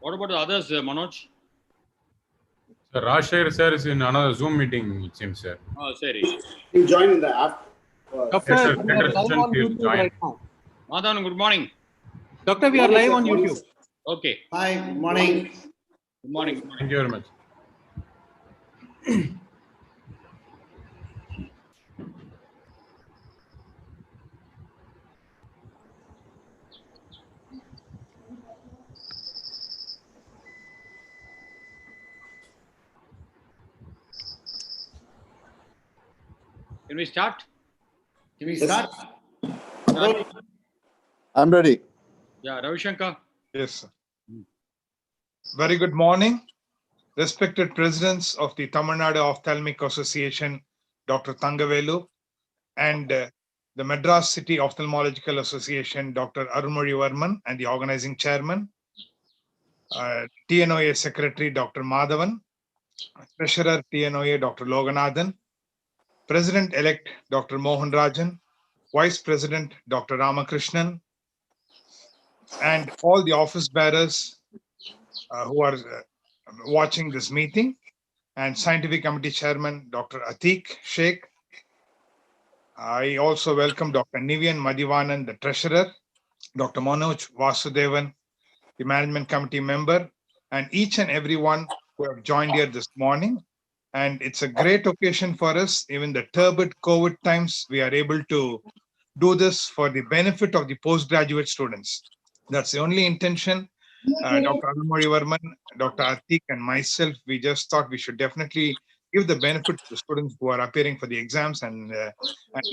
What about the others, Manoj? Sir, Rashir sir is in another Zoom meeting, it seems, sir. Oh, sorry. You join in the app. Doctor, Yes, sir. we are live on Please YouTube join. right now. Madhan, good morning. Doctor, we are live on YouTube. Okay. Hi, good morning. Good morning. Good morning. Thank you very much. Can we start? Can we start? Yeah, I'm ready. yeah, Ravi Shankar. Yes, sir. Very good morning, respected presidents of the Tamil Nadu Ophthalmic Association, Dr. Thangavelu, and the Madras City Ophthalmological Association, Dr. Arunmozhi Varman, and the organizing chairman, TNOA Secretary, Dr. Madhavan, Treasurer, TNOA, Dr. Loganathan, President-elect, Dr. Mohan Rajan, Vice President, Dr. Ramakrishnan, and all the office bearers who are watching this meeting, and Scientific Committee Chairman, Dr. Atiq Sheikh. I also welcome Dr. Nivian Madhivanan, the Treasurer, Dr. Manoj Vasudevan, the Management Committee member, and each and everyone who have joined here this morning. And it's a great occasion for us. Even the turbid COVID times, we are able to do this for the benefit of the postgraduate students. That's the only intention. Dr. Arunmozhi Varman, Dr. Atiq, and myself, we just thought we should definitely give the benefit to the students who are appearing for the exams, and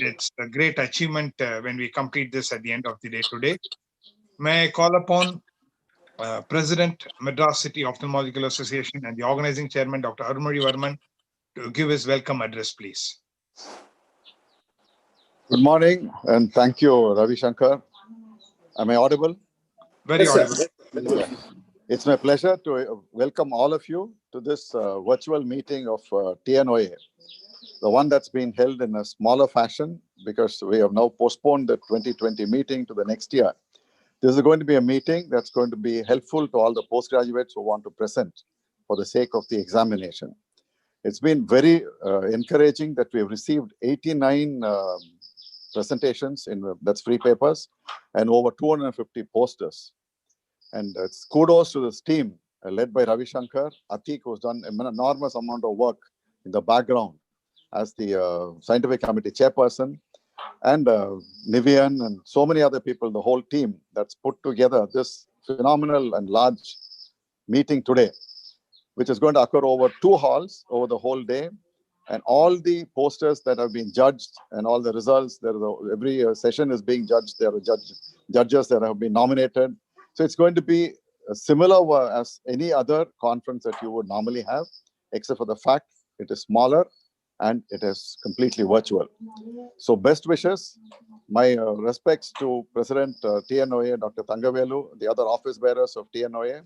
it's a great achievement when we complete this at the end of the day today. May I call upon President, Madras City Ophthalmological Association, and the organizing chairman, Dr. Arunmozhi Varman, to give his welcome address, please. Good morning, and thank you, Ravi Shankar. Am I audible? Very audible. Yeah. It's my pleasure to welcome all of you to this virtual meeting of TNOA, the one that's been held in a smaller fashion because we have now postponed the 2020 meeting to the next year. This is going to be a meeting that's going to be helpful to all the postgraduates who want to present for the sake of the examination. It's been very encouraging that we have received 89 presentations that's free papers and over 250 posters. And it's kudos to this team led by Ravi Shankar, Atiq, who's done an enormous amount of work in the background as the scientific committee chairperson, and Nivian and so many other people, the whole team that's put together this phenomenal and large meeting today, which is going to occur over 2 halls over the whole day. And all the posters that have been judged and all the results, every session is being judged. There are judges that have been nominated. So it's going to be similar as any other conference that you would normally have, except for the fact it is smaller and it is completely virtual. So best wishes. My respects to President TNOA, Dr. Thangavelu, the other office bearers of TNOA,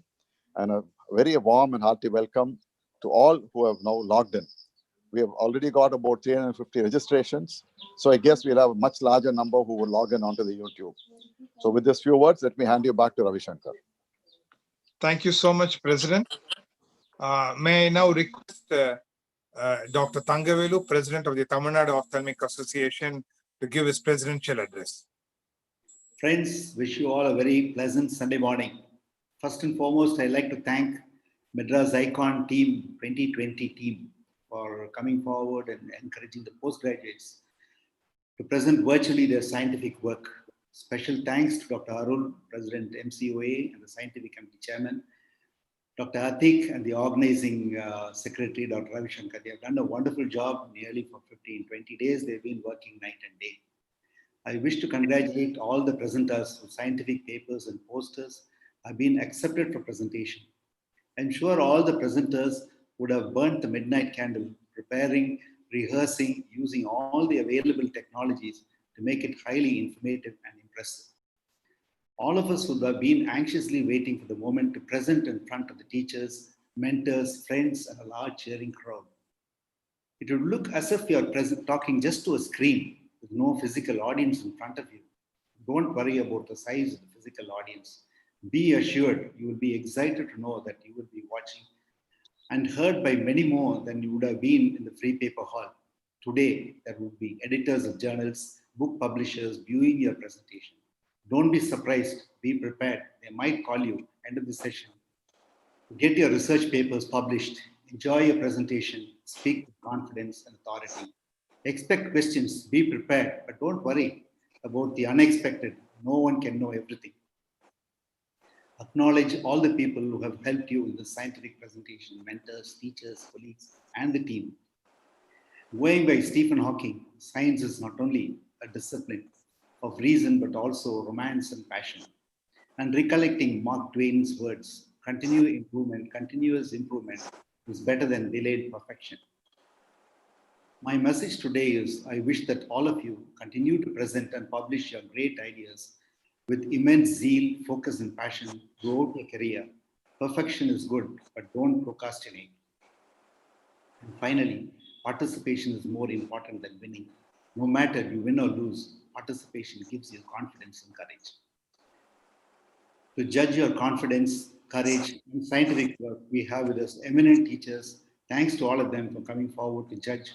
and a very warm and hearty welcome to all who have now logged in. We have already got about 350 registrations. So I guess we'll have a much larger number who will log in onto the YouTube. So with these few words, let me hand you back to Ravi Shankar. Thank you so much, President. May I now request Dr. Thangavelu, President of the Tamil Nadu Ophthalmic Association, to give his presidential address. Friends, wish you all a very pleasant Sunday morning. First and foremost, I'd like to thank Madras Icon team, 2020 team, for coming forward and encouraging the postgraduates to present virtually their scientific work. Special thanks to Dr. Arun, President MCOA and the Scientific Committee Chairman, Dr. Atiq and the organizing secretary, Dr. Ravi Shankar. They have done a wonderful job nearly for 15-20 days. They've been working night and day. I wish to congratulate all the presenters whose scientific papers and posters have been accepted for presentation. I'm sure all the presenters would have burnt the midnight candle, preparing, rehearsing, using all the available technologies to make it highly informative and impressive. All of us would have been anxiously waiting for the moment to present in front of the teachers, mentors, friends, and a large cheering crowd. It would look as if you're talking just to a screen with no physical audience in front of you. Don't worry about the size of the physical audience. Be assured, you will be excited to know that you will be watching and heard by many more than you would have been in the free paper hall. Today, there would be editors of journals, book publishers viewing your presentation. Don't be surprised, be prepared. They might call you end of the session. Get your research papers published. Enjoy your presentation. Speak with confidence and authority. Expect questions. Be prepared, but don't worry about the unexpected. No one can know everything. Acknowledge all the people who have helped you in the scientific presentation, mentors, teachers, colleagues, and the team. Going by Stephen Hawking, science is not only a discipline of reason, but also romance and passion. And recollecting Mark Twain's words, continuous improvement is better than delayed perfection. My message today is I wish that all of you continue to present and publish your great ideas with immense zeal, focus, and passion throughout your career. Perfection is good, but don't procrastinate. And finally, participation is more important than winning. No matter you win or lose, participation gives you confidence and courage. To judge your confidence, courage, and scientific work, we have with us eminent teachers. Thanks to all of them for coming forward to judge.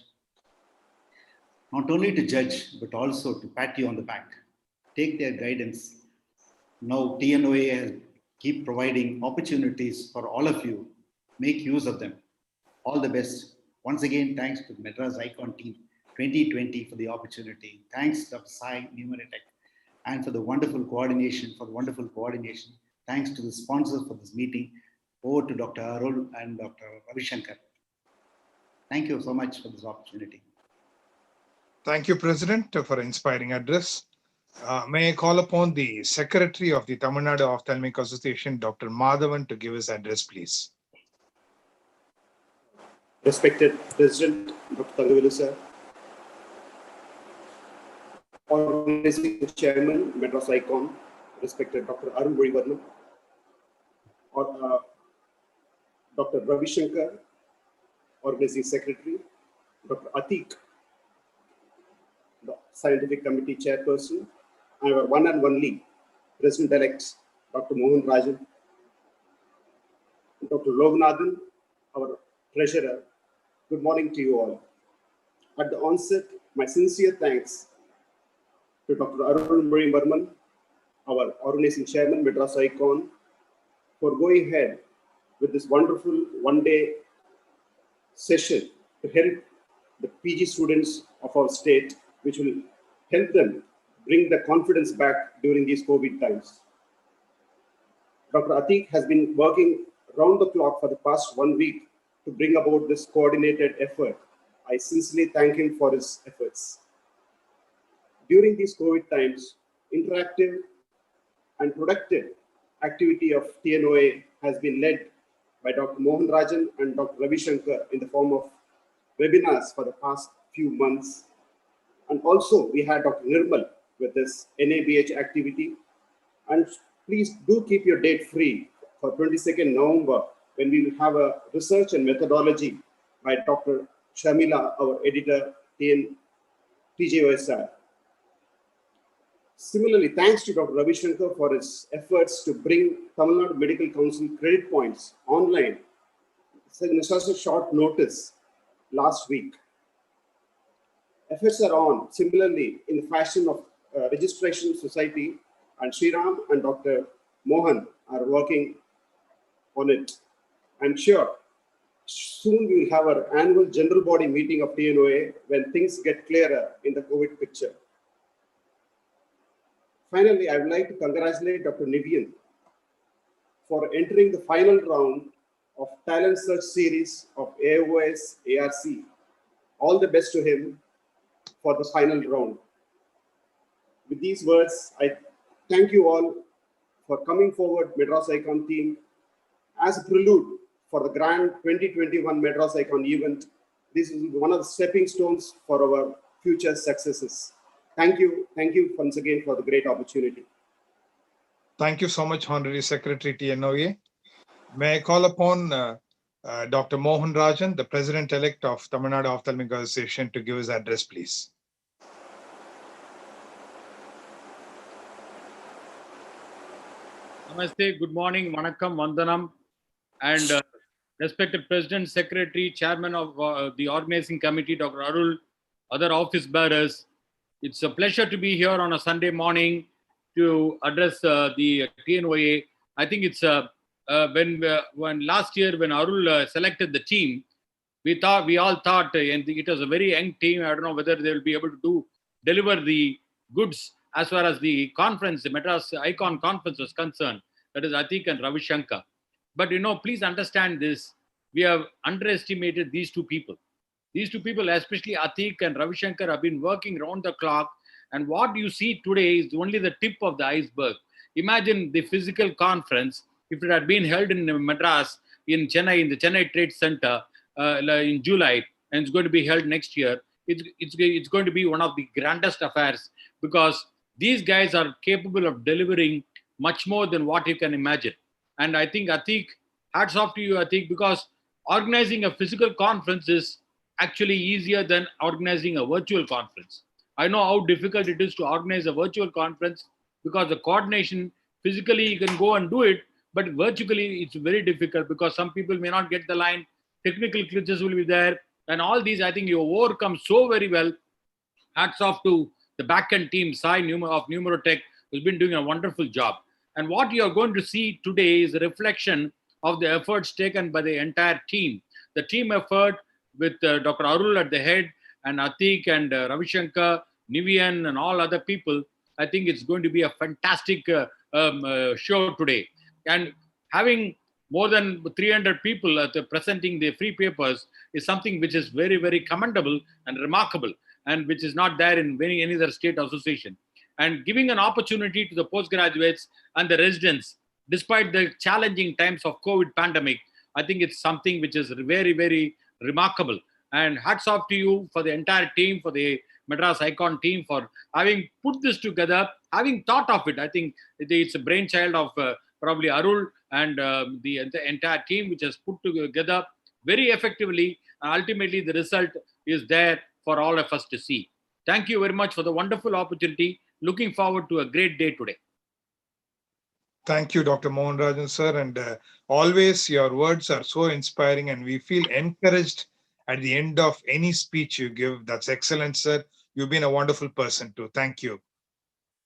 Not only to judge, but also to pat you on the back. Take their guidance. Now TNOA has keep providing opportunities for all of you. Make use of them. All the best. Once again, thanks to Madras Icon Team 2020 for the opportunity. Thanks Dr. Sai, Numeratech, and for the wonderful coordination, Thanks to the sponsors for this meeting. Over to Dr. Arul and Dr. Ravishankar. Thank you so much for this opportunity. Thank you, President, for inspiring address. May I call upon the Secretary of the Tamil Nadu Ophthalmic Association, Dr. Madhavan, to give his address, please. Respected President Dr. Tangavilu sir, Organizing Chairman, Madras Icon, respected Dr. Arun Murivarman, Dr. Ravishankar, Organizing Secretary, Dr. Atik, the Scientific Committee Chairperson, and our one and only President-elect, Dr. Mohan Rajan, Dr. Loganathan, our Treasurer. Good morning to you all. At the onset, my sincere thanks to Dr. Arun Murivarman, our Organizing Chairman, Madras Icon, for going ahead with this wonderful one-day session to help the PG students of our state, which will help them bring the confidence back during these COVID times. Dr. Atik has been working round the clock for the past 1 week to bring about this coordinated effort. I sincerely thank him for his efforts. During these COVID times, interactive and productive activity of TNOA has been led by Dr. Mohan Rajan and Dr. Ravishankar in the form of webinars for the past few months. And also we had Dr. Nirmal with this NABH activity. And please do keep your date free for 22nd November when we will have a research and methodology by Dr. Shamila, our editor, TJOSR. Similarly, thanks to Dr. Ravishankar for his efforts to bring Tamil Nadu Medical Council credit points online in such a short notice last week. Efforts are on, similarly, in the fashion of Registration Society, and Sriram and Dr. Mohan are working on it. I'm sure soon we will have our annual general body meeting of TNOA when things get clearer in the COVID picture. Finally, I would like to congratulate Dr. Nivian for entering the final round of Talent Search Series of AOS ARC. All the best to him for the final round. With these words, I thank you all for coming forward, Madras Icon team. As a prelude for the grand 2021 Madras Icon event, this is one of the stepping stones for our future successes. Thank you once again for the great opportunity. Thank you so much, Honorary Secretary TNOA. May I call upon Dr. Mohan Rajan, the President-elect of Tamil Nadu Ophthalmic Association, to give his address, please. Namaste, good morning, Vanakkam, Vandanam, and respected President, Secretary, Chairman of the Organizing Committee, Dr. Arul, other office bearers. It's a pleasure to be here on a Sunday morning to address the TNOA. I think it's when last year when Arul selected the team, we all thought, and it was a very young team. I don't know whether they will be able to deliver the goods as far as the conference, the Madras Icon Conference was concerned. That is Atik and Ravi Shankar. But please understand this. We have underestimated these two people. These two people, especially Atik and Ravi Shankar, have been working round the clock. And what you see today is only the tip of the iceberg. Imagine the physical conference if it had been held in Madras, in Chennai, in the Chennai Trade Center in July, and it's going to be held next year. It's going to be one of the grandest affairs because these guys are capable of delivering much more than what you can imagine. And I think, Atik, hats off to you, Atik, because organizing a physical conference is actually easier than organizing a virtual conference. I know how difficult it is to organize a virtual conference because the coordination, physically you can go and do it, but virtually it's very difficult because some people may not get the line, technical glitches will be there, and all these I think you overcome so very well. Hats off to the backend team, Sai of Numerotech, who's been doing a wonderful job. And what you are going to see today is a reflection of the efforts taken by the entire team. The team effort with Dr. Arul at the head and Atik and Ravi Shankar, Nivian and all other people. I think it's going to be a fantastic show today. And having more than 300 people presenting the free papers is something which is very, very commendable and remarkable, and which is not there in any other state association. And giving an opportunity to the postgraduates and the residents, despite the challenging times of COVID pandemic, I think it's something which is very, very remarkable. And hats off to you for the entire team, for the Madras Icon team, for having put this together, having thought of it. I think it's a brainchild of probably Arul and the entire team, which has put together very effectively. And ultimately, the result is there for all of us to see. Thank you very much for the wonderful opportunity. Looking forward to a great day today. Thank you, Dr. Mohan Rajan, sir. And always your words are so inspiring, and we feel encouraged at the end of any speech you give. That's excellent, sir. You've been a wonderful person too. Thank you.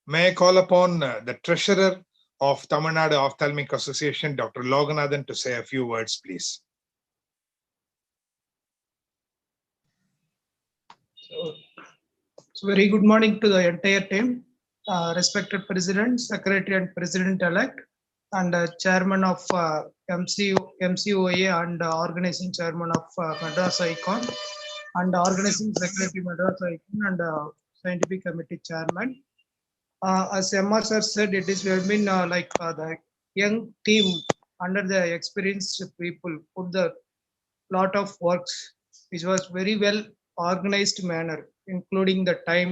May I call upon the treasurer of Tamil Nadu Ophthalmic Association, Dr. Loganathan, to say a few words, please. So very good morning to the entire team, respected President, Secretary and President-elect, and Chairman of MCOA and Organizing Chairman of Madras Icon, and Organizing Secretary Madras Icon, and Scientific Committee Chairman. As MR sir said, it is been the young team under the experienced people put the lot of works, which was very well organized manner, including the time,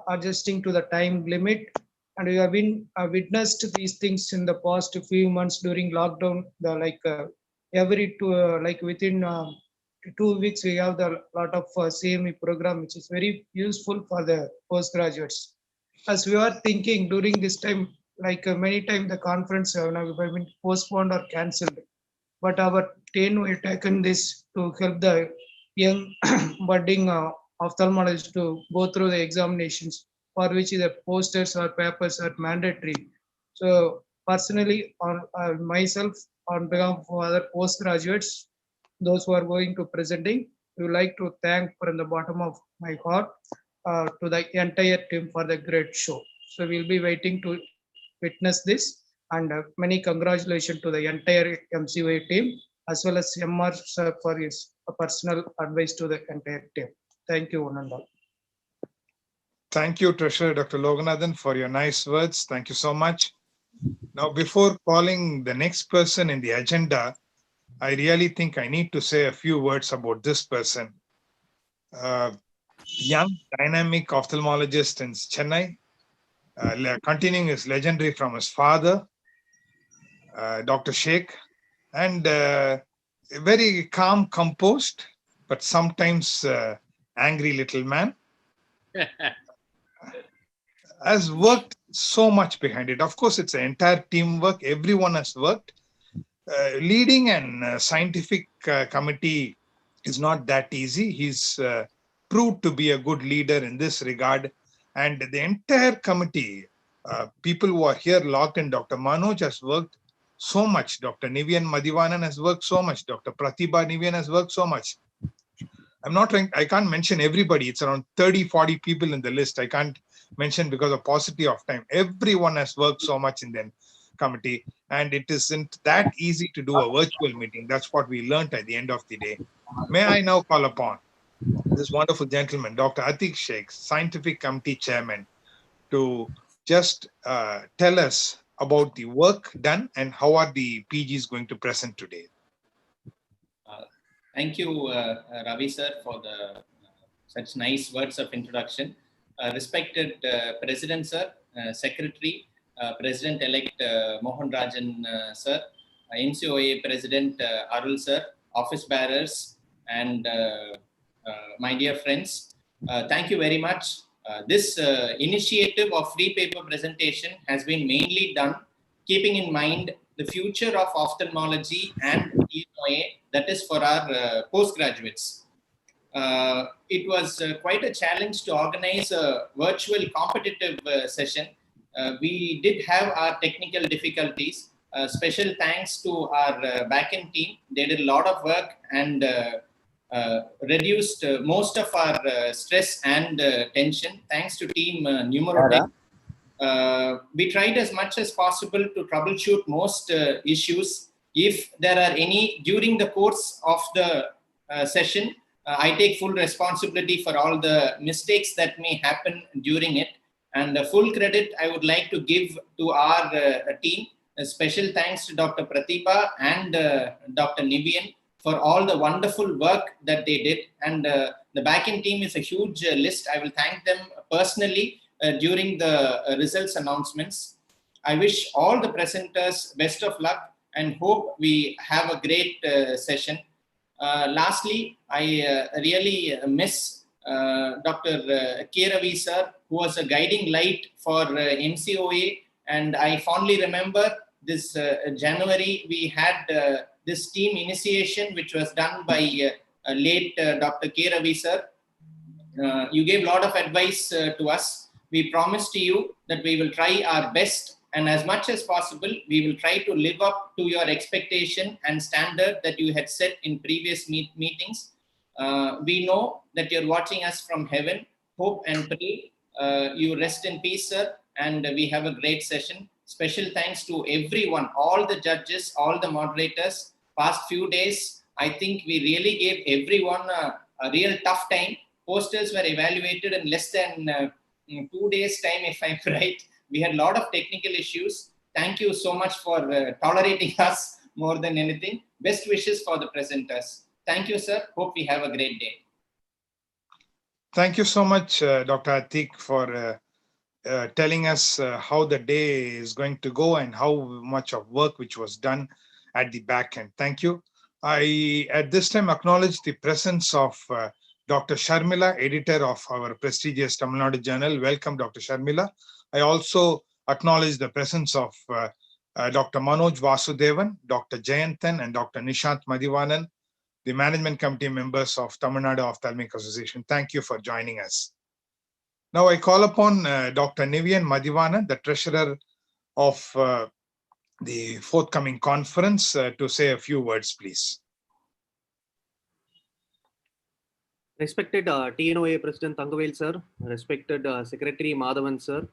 adjusting to the time limit. And we have been witnessed these things in the past few months during lockdown. Within 2 weeks, we have the lot of CME program, which is very useful for the postgraduates. As we are thinking during this time, many times the conference have been postponed or cancelled. But our team has taken this to help the young budding ophthalmologists to go through the examinations, for which the posters or papers are mandatory. So personally, on myself, on behalf of other postgraduates, those who are going to presenting, we would like to thank from the bottom of my heart to the entire team for the great show. So we'll be waiting to witness this, and many congratulations to the entire MCOA team, as well as MR sir for his personal advice to the entire team. Thank you, one and all. Thank you, Treasurer Dr. Loganathan, for your nice words. Thank you so much. Now, before calling the next person in the agenda, I really think I need to say a few words about this person. Young, dynamic ophthalmologist in Chennai, continuing his legendary from his father, Dr. Sheikh, and very calm, composed, but sometimes angry little man. Has worked so much behind it. Of course, it's an entire teamwork. Everyone has worked. Leading an scientific committee is not that easy. He's proved to be a good leader in this regard. And the entire committee, people who are here logged in, Dr. Manoj has worked so much. Dr. Nivian Madhivanan has worked so much. Dr. Pratibha Nivian has worked so much. I'm not trying, I can't mention everybody. It's around 30, 40 people in the list. I can't mention because of paucity of time. Everyone has worked so much in the committee, and it isn't that easy to do a virtual meeting. That's what we learned at the end of the day. May I now call upon this wonderful gentleman, Dr. Atiq Sheikh, Scientific Committee Chairman, to just tell us about the work done and how are the PGs going to present today. Thank you, Ravi sir, for the such nice words of introduction. Respected President sir, Secretary, President-elect Mohan Rajan sir, NCOA President Arul sir, office bearers, and my dear friends, thank you very much. This initiative of free paper presentation has been mainly done keeping in mind the future of ophthalmology and TNOA, that is for our postgraduates. It was quite a challenge to organize a virtual competitive session. We did have our technical difficulties. Special thanks to our backend team. They did a lot of work and reduced most of our stress and tension thanks to team Numerotech. We tried as much as possible to troubleshoot most issues. If there are any during the course of the session, I take full responsibility for all the mistakes that may happen during it. And full credit I would like to give to our team. A special thanks to Dr. Pratibha and Dr. Nivian for all the wonderful work that they did. And the backend team is a huge list. I will thank them personally during the results announcements. I wish all the presenters best of luck and hope we have a great session. Lastly, I really miss Dr. K. Ravi sir, who was a guiding light for NCOA. And I fondly remember this January, we had this team initiation, which was done by late Dr. K. Ravi sir. You gave a lot of advice to us. We promise to you that we will try our best, and as much as possible, we will try to live up to your expectation and standard that you had set in previous meetings. We know that you're watching us from heaven. Hope and pray you rest in peace, sir, and we have a great session. Special thanks to everyone, all the judges, all the moderators. Past few days, I think we really gave everyone a real tough time. Posters were evaluated in less than 2 days' time, if I'm right. We had a lot of technical issues. Thank you so much for tolerating us more than anything. Best wishes for the presenters. Thank you, sir. Hope we have a great day. Thank you so much, Dr. Atiq, for telling us how the day is going to go and how much of work which was done at the back end. Thank you. I, at this time, acknowledge the presence of Dr. Sharmila, editor of our prestigious Tamil Nadu Journal. Welcome, Dr. Sharmila. I also acknowledge the presence of Dr. Manoj Vasudevan, Dr. Jayanthan, and Dr. Nishant Madhivanan, the management committee members of Tamil Nadu Ophthalmic Association. Thank you for joining us. Now I call upon Dr. Nivian Madhivanan, the treasurer of the forthcoming conference, to say a few words, please. Respected TNOA President Thangavel sir, respected Secretary Madhavan sir,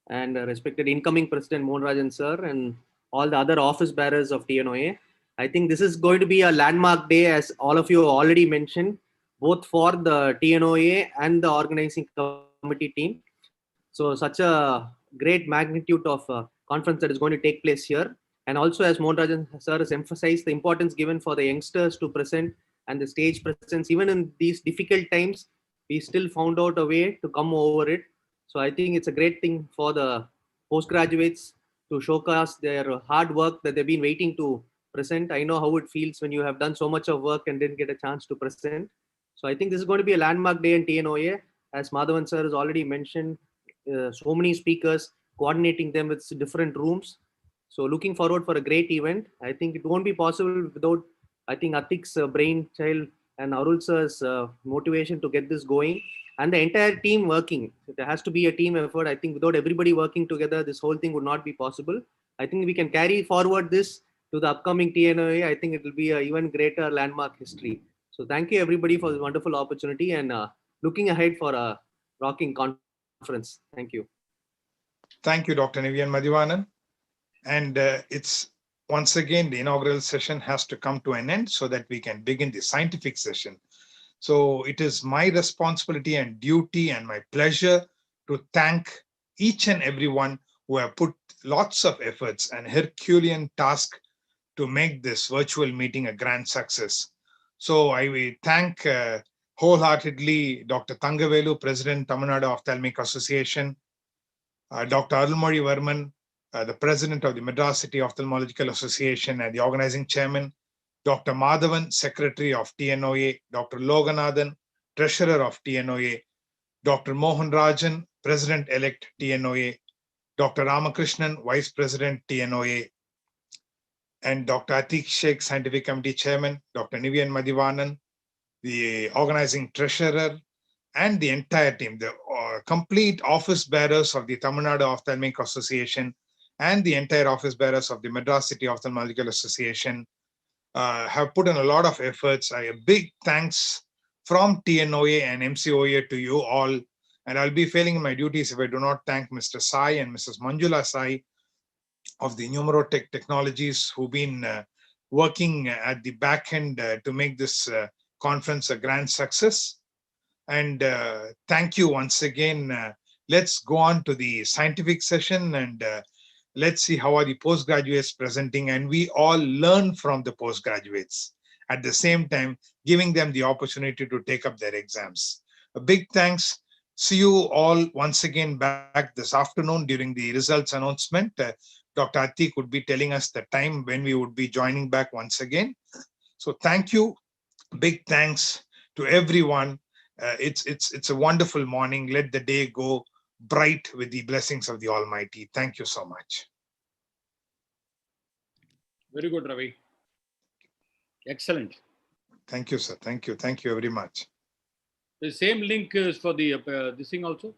and respected incoming President Mohan Rajan sir, and all the other office bearers of TNOA. I think this is going to be a landmark day, as all of you already mentioned, both for the TNOA and the organizing committee team. So such a great magnitude of conference that is going to take place here. And also, as Mohan Rajan sir has emphasized, the importance given for the youngsters to present and the stage presence. Even in these difficult times, we still found out a way to come over it. So I think it's a great thing for the postgraduates to showcase their hard work that they've been waiting to present. I know how it feels when you have done so much of work and didn't get a chance to present. So I think this is going to be a landmark day in TNOA. As Madhavan sir has already mentioned, so many speakers, coordinating them with different rooms. So looking forward for a great event. I think it won't be possible without, I think, Atik's brainchild and Arul sir's motivation to get this going, and the entire team working. There has to be a team effort. I think without everybody working together, this whole thing would not be possible. I think we can carry forward this to the upcoming TNOA. I think it will be an even greater landmark history. So thank you everybody for this wonderful opportunity, and looking ahead for a rocking conference. Thank you. Thank you, Dr. Nivian Madhivanan. And it's once again, the inaugural session has to come to an end so that we can begin the scientific session. So it is my responsibility and duty and my pleasure to thank each and everyone who have put lots of efforts and Herculean task to make this virtual meeting a grand success. So I will thank wholeheartedly Dr. Thangavelu, President, Tamil Nadu Ophthalmic Association, Dr. Arulmozhi Varman, the President of the Madras City Ophthalmological Association and the Organizing Chairman, Dr. Madhavan, Secretary of TNOA, Dr. Loganathan, Treasurer of TNOA, Dr. Mohan Rajan, President-elect TNOA, Dr. Ramakrishnan, Vice President TNOA, and Dr. Atik Sheikh, Scientific Committee Chairman, Dr. Nivian Madhivanan, the Organizing Treasurer, and the entire team, the complete office bearers of the Tamil Nadu Ophthalmic Association and the entire office bearers of the Madras City Ophthalmological Association have put in a lot of efforts. A big thanks from TNOA and MCOA to you all. And I'll be failing in my duties if I do not thank Mr. Sai and Mrs. Manjula Sai of the Numerotech Technologies, who've been working at the back end to make this conference a grand success. And thank you once again. Let's go on to the scientific session, and let's see how are the postgraduates presenting, and we all learn from the postgraduates at the same time, giving them the opportunity to take up their exams. A big thanks. See you all once again back this afternoon during the results announcement. Dr. Atik would be telling us the time when we would be joining back once again. So thank you. Big thanks to everyone. It's a wonderful morning. Let the day go bright with the blessings of the Almighty. Thank you so much. Very good, Ravi. Excellent. Thank you, sir. Thank you. Thank you very much. The same link is for the this thing also?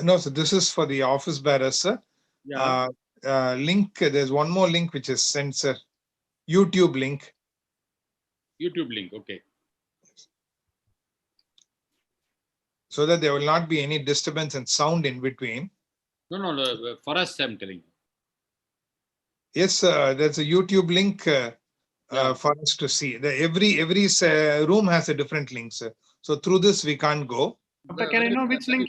No, so this is for the office bearers, sir. Yeah. Link, there's one more link which is sent, sir. YouTube link. YouTube link, okay. So that there will not be any disturbance and sound in between. No, for us, I'm telling you. Yes, there's a YouTube link for us to see. Every room has a different link, sir. So through this, we can't go. Can I know which link